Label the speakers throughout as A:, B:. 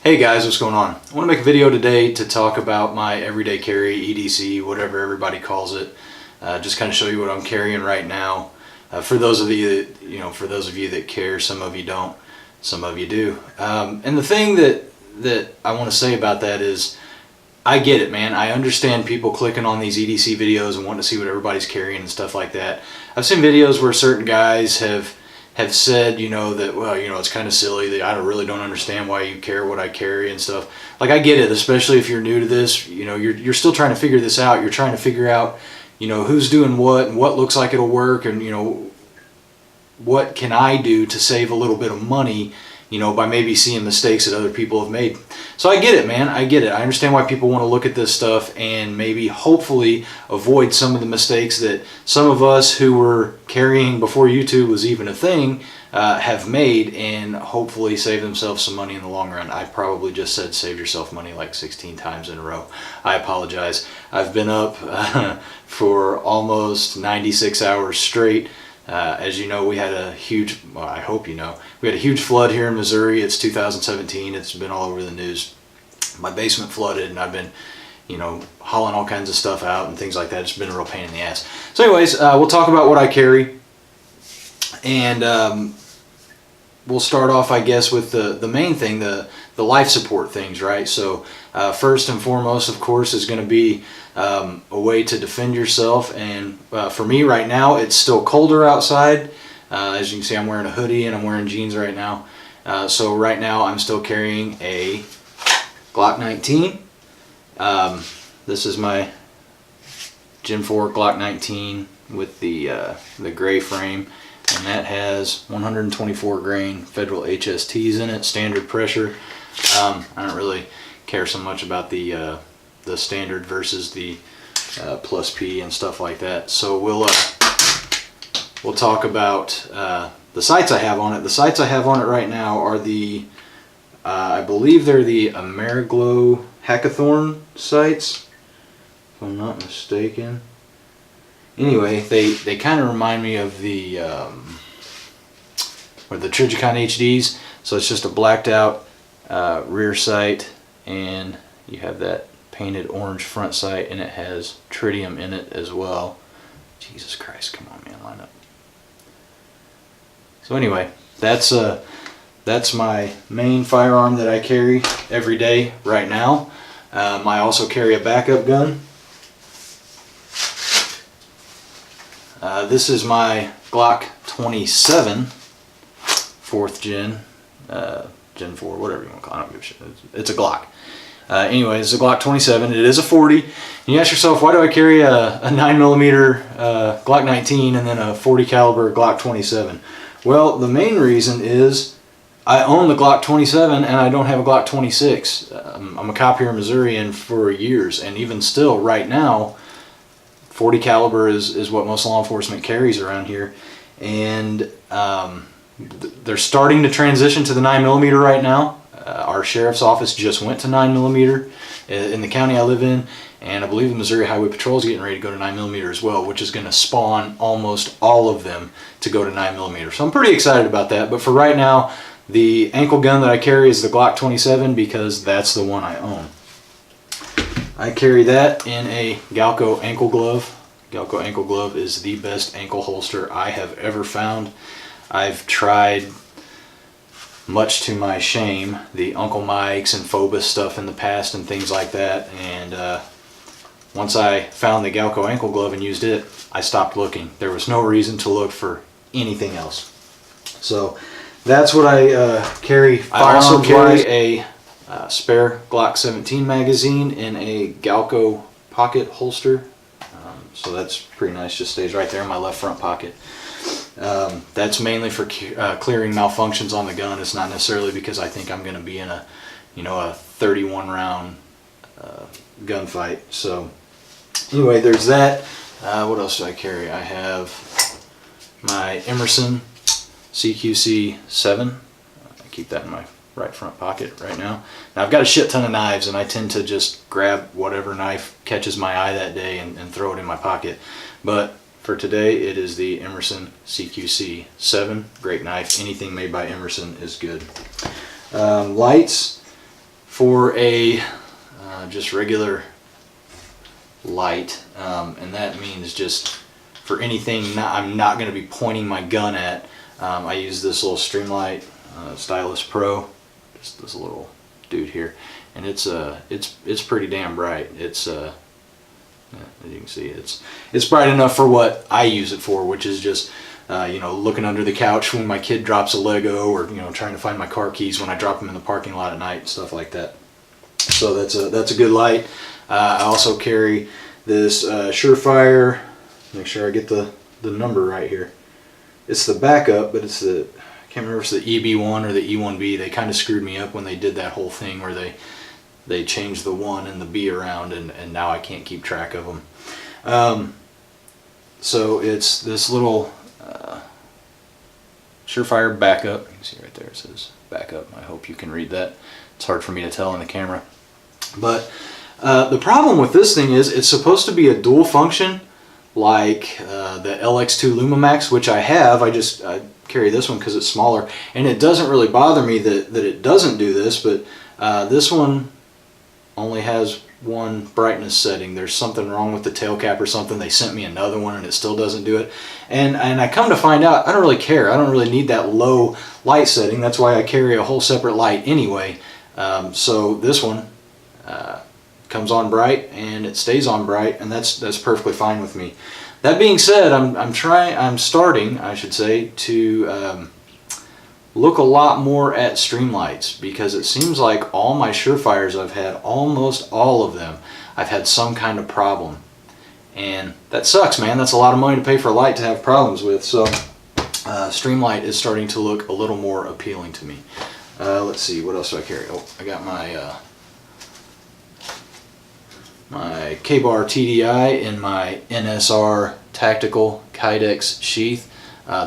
A: Hey guys, what's going on? I want to make a video today to talk about my everyday carry, EDC, whatever everybody calls it. Just kind of show you what I'm carrying right now. For those of you that care, some of you don't, some of you do. And the thing that I want to say about that is, I get it, man. I understand people clicking on these EDC videos and wanting to see what everybody's carrying and stuff like that. I've seen videos where certain guys have said, that, well, it's kind of silly, that I really don't understand why you care what I carry and stuff. Like, I get it, especially if you're new to this. You're still trying to figure this out. You're trying to figure out, who's doing what and what looks like it'll work, and, what can I do to save a little bit of money, by maybe seeing mistakes that other people have made. So I get it, man. I get it. I understand why people want to look at this stuff and maybe hopefully avoid some of the mistakes that some of us who were carrying before YouTube was even a thing have made, and hopefully save themselves some money in the long run. I probably just said save yourself money like 16 times in a row. I apologize. I've been up for almost 96 hours straight. As you know, we had a huge, well, I hope you know, we had a huge flood here in Missouri. It's 2017. It's been all over the news. My basement flooded, and I've been, hauling all kinds of stuff out and things like that. It's been a real pain in the ass. So anyways, we'll talk about what I carry, and we'll start off, I guess, with the main thing, the life support things, right? So first and foremost, of course, is going to be a way to defend yourself. And for me right now, it's still colder outside. As you can see, I'm wearing a hoodie and I'm wearing jeans right now. So right now I'm still carrying a Glock 19. This is my Gen 4 Glock 19 with the gray frame, and that has 124 grain federal HSTs in it, standard pressure. I don't really care so much about the standard versus the plus P and stuff like that. So we'll talk about the sights I have on it. The sights I have on it right now are the I believe they're the Ameriglow Hackathorn sights, if I'm not mistaken. Anyway, they kind of remind me of the Trijicon HDs. So it's just a blacked out rear sight, and you have that painted orange front sight, and it has tritium in it as well. Jesus Christ, come on, man, line up. So anyway, that's my main firearm that I carry every day right now. I also carry a backup gun. This is my Glock 27, 4th gen, Gen 4, whatever you want to call it. I don't give a shit. It's a Glock. Anyway, it's a Glock 27. It is a 40. And you ask yourself, why do I carry a 9mm Glock 19 and then a 40 caliber Glock 27? Well, the main reason is I own the Glock 27 and I don't have a Glock 26. I'm a cop here in Missouri, and for years, and even still right now, 40 caliber is what most law enforcement carries around here. And they're starting to transition to the 9mm right now. Our sheriff's office just went to 9mm in the county I live in, and I believe the Missouri Highway Patrol is getting ready to go to 9mm as well, which is going to spawn almost all of them to go to 9mm. So I'm pretty excited about that. But for right now, the ankle gun that I carry is the Glock 27 because that's the one I own. I carry that in a Galco ankle glove. Galco ankle glove is the best ankle holster I have ever found. I've tried, much to my shame, the Uncle Mike's and Phobos stuff in the past and things like that, and once I found the Galco ankle glove and used it, I stopped looking. There was no reason to look for anything else. So that's what I carry. I also carry a spare Glock 17 magazine in a Galco pocket holster. So that's pretty nice, just stays right there in my left front pocket. That's mainly for clearing malfunctions on the gun. It's not necessarily because I think I'm going to be in a 31 round gunfight. So anyway, there's that. What else do I carry? I have my Emerson CQC 7. I keep that in my right front pocket right now. Now I've got a shit ton of knives, and I tend to just grab whatever knife catches my eye that day and throw it in my pocket. But for today, it is the Emerson CQC 7. Great knife. Anything made by Emerson is good. Lights. for a just regular light, and that means just for anything I'm not going to be pointing my gun at. I use this little Streamlight Stylus Pro, just this little dude here, and it's pretty damn bright. It's as you can see, it's bright enough for what I use it for, which is just you know, looking under the couch when my kid drops a Lego, or you know, trying to find my car keys when I drop them in the parking lot at night and stuff like that. So that's a good light. I also carry this Surefire. Make sure I get the number right here. It's the backup, but it's the, I can't remember if it's the EB1 or the E1B. They kind of screwed me up when they did that whole thing where they changed the 1 and the B around, and now I can't keep track of them. So it's this little Surefire backup. You can see right there it says backup. I hope you can read that. It's hard for me to tell in the camera. But the problem with this thing is it's supposed to be a dual function like the LX2 LumaMax, which I have. I carry this one because it's smaller, and it doesn't really bother me that it doesn't do this, but this one only has one brightness setting. There's something wrong with the tail cap or something. They sent me another one and it still doesn't do it, and I come to find out I don't really care. I don't really need that low light setting. That's why I carry a whole separate light anyway. So this one comes on bright and it stays on bright, and that's perfectly fine with me. That being said, I'm starting, I should say, to look a lot more at Streamlights, because it seems like all my Surefires I've had, almost all of them, I've had some kind of problem, and that sucks, man. That's a lot of money to pay for a light to have problems with. So Streamlight is starting to look a little more appealing to me. Let's see, what else do I carry? Oh, I got my my K-Bar TDI in my NSR Tactical Kydex sheath.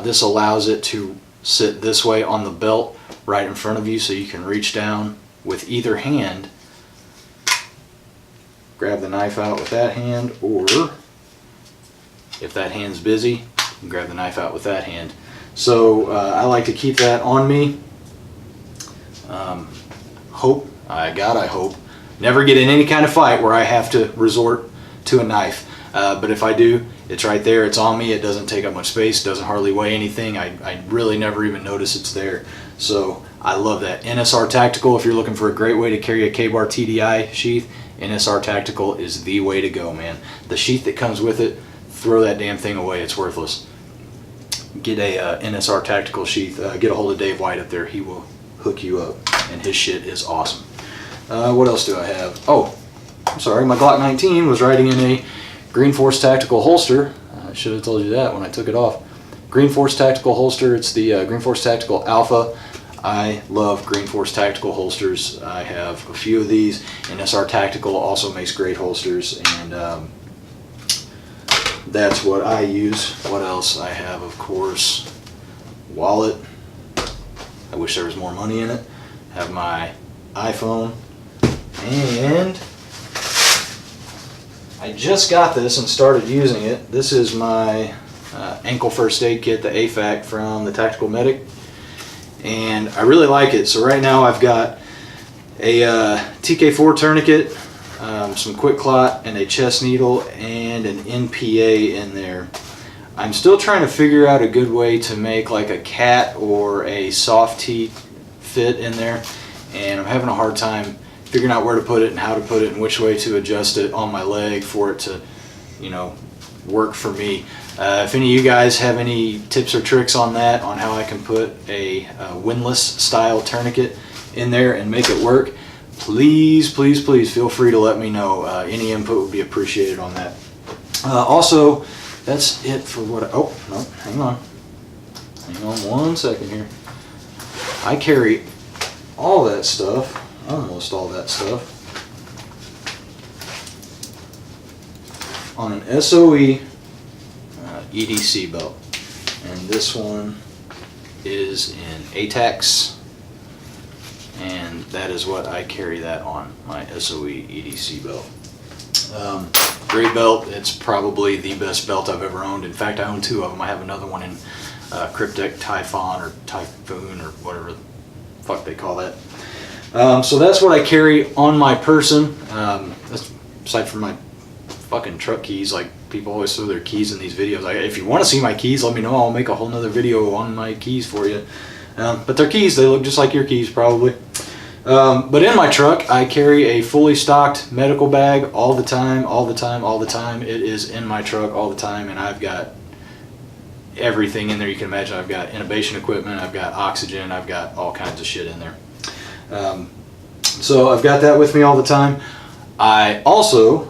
A: This allows it to sit this way on the belt right in front of you, so you can reach down with either hand, grab the knife out with that hand, or if that hand's busy, you can grab the knife out with that hand. So I like to keep that on me. I hope never get in any kind of fight where I have to resort to a knife. But if I do, it's right there, it's on me, it doesn't take up much space, doesn't hardly weigh anything. I really never even notice it's there. So I love that. NSR Tactical, if you're looking for a great way to carry a K-Bar TDI sheath, NSR Tactical is the way to go, man. The sheath that comes with it, throw that damn thing away, it's worthless. Get a NSR Tactical sheath, get a hold of Dave White up there, he will hook you up, and his shit is awesome. What else do I have? Oh, I'm sorry, my Glock 19 was riding in a Green Force Tactical holster. I should have told you that when I took it off. Green Force Tactical holster, it's the Green Force Tactical Alpha. I love Green Force Tactical holsters. I have a few of these. NSR Tactical also makes great holsters, and that's what I use. What else? I have, of course, wallet. I wish there was more money in it. Have my iPhone, and I just got this and started using it. This is my ankle first aid kit, the AFAC from the Tactical Medic, and I really like it. So right now I've got a TK4 tourniquet, some quick clot, and a chest needle, and an NPA in there. I'm still trying to figure out a good way to make like a cat or a soft T fit in there, and I'm having a hard time figuring out where to put it and how to put it and which way to adjust it on my leg for it to, you know, work for me. If any of you guys have any tips or tricks on that, on how I can put a windlass style tourniquet in there and make it work, please, please, please feel free to let me know. Any input would be appreciated on that. Also, that's it for what oh, no, hang on one second here. I carry all that stuff, almost all that stuff, on an SOE EDC belt, and this one is in ATAX, and that is what I carry that on, my SOE EDC belt. Great belt. It's probably the best belt I've ever owned. In fact, I own two of them. I have another one in Cryptek Typhon or Typhoon or whatever the fuck they call that. So that's what I carry on my person. That's aside from my fucking truck keys. Like, people always throw their keys in these videos. If you want to see my keys, let me know. I'll make a whole nother video on my keys for you. But they're keys. They look just like your keys, probably. But in my truck, I carry a fully stocked medical bag all the time, all the time, all the time. It is in my truck all the time, and I've got everything in there you can imagine. I've got intubation equipment, I've got oxygen, I've got all kinds of shit in there. So I've got that with me all the time. I also,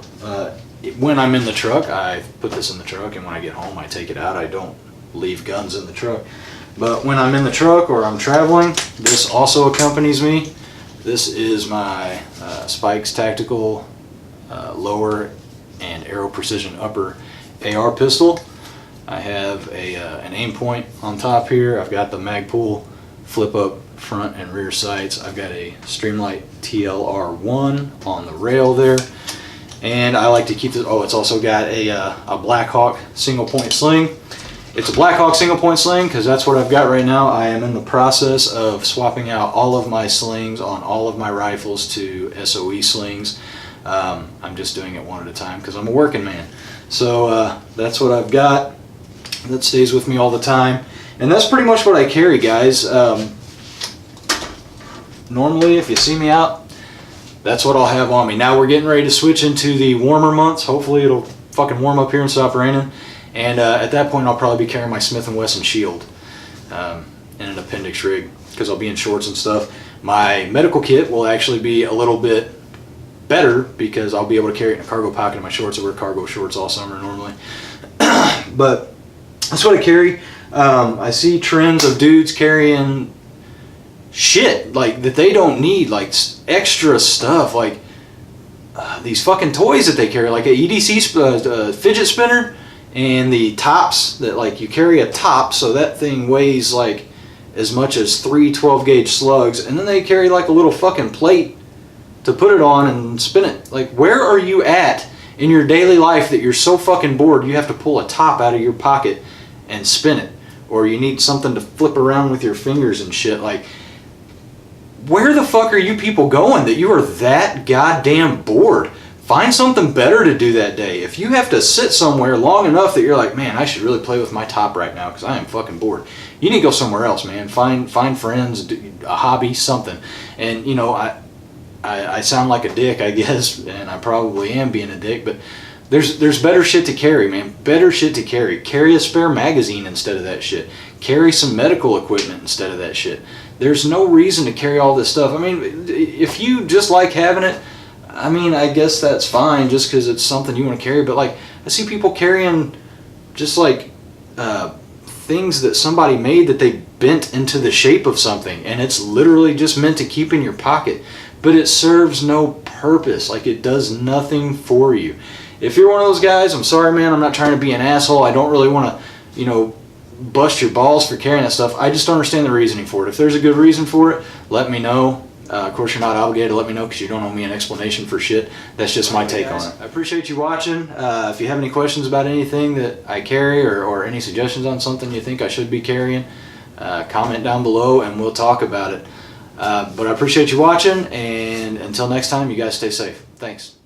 A: when I'm in the truck, I put this in the truck, and when I get home, I take it out. I don't leave guns in the truck. But when I'm in the truck or I'm traveling, this also accompanies me. This is my Spikes Tactical lower and Aero Precision upper AR pistol. I have an aim point on top here. I've got the Magpul flip up front and rear sights. I've got a Streamlight TLR1 on the rail there. And I like to keep this, oh, it's also got a Blackhawk single point sling. It's a Blackhawk single point sling because that's what I've got right now. I am in the process of swapping out all of my slings on all of my rifles to SOE slings. I'm just doing it one at a time because I'm a working man. So that's what I've got. That stays with me all the time. And that's pretty much what I carry, guys. Normally, if you see me out, that's what I'll have on me. Now we're getting ready to switch into the warmer months. Hopefully it'll fucking warm up here and stop raining. And at that point, I'll probably be carrying my Smith & Wesson Shield and an appendix rig because I'll be in shorts and stuff. My medical kit will actually be a little bit better because I'll be able to carry it in a cargo pocket in my shorts. I wear cargo shorts all summer normally. But that's what I carry. I see trends of dudes carrying shit like that they don't need, like extra stuff, like these fucking toys that they carry, like a EDC fidget spinner. And the tops that, like, you carry a top so that thing weighs like as much as 3 12-gauge slugs, and then they carry like a little fucking plate to put it on and spin it. Like, where are you at in your daily life that you're so fucking bored you have to pull a top out of your pocket and spin it, or you need something to flip around with your fingers and shit? Like, where the fuck are you people going that you are that goddamn bored? Find something better to do that day. If you have to sit somewhere long enough that you're like, man, I should really play with my top right now because I am fucking bored, you need to go somewhere else, man. Find friends, a hobby, something. And, you know, I sound like a dick, I guess, and I probably am being a dick, but there's better shit to carry, man. Better shit to carry. Carry a spare magazine instead of that shit. Carry some medical equipment instead of that shit. There's no reason to carry all this stuff. I mean, if you just like having it, I mean, I guess that's fine just because it's something you want to carry. But, like, I see people carrying just, like, things that somebody made that they bent into the shape of something. And it's literally just meant to keep in your pocket. But it serves no purpose. Like, it does nothing for you. If you're one of those guys, I'm sorry, man. I'm not trying to be an asshole. I don't really want to, you know, bust your balls for carrying that stuff. I just don't understand the reasoning for it. If there's a good reason for it, let me know. Of course, you're not obligated to let me know because you don't owe me an explanation for shit. That's just my take on it. I appreciate you watching. If you have any questions about anything that I carry or any suggestions on something you think I should be carrying, comment down below and we'll talk about it. But I appreciate you watching, and until next time, you guys stay safe. Thanks.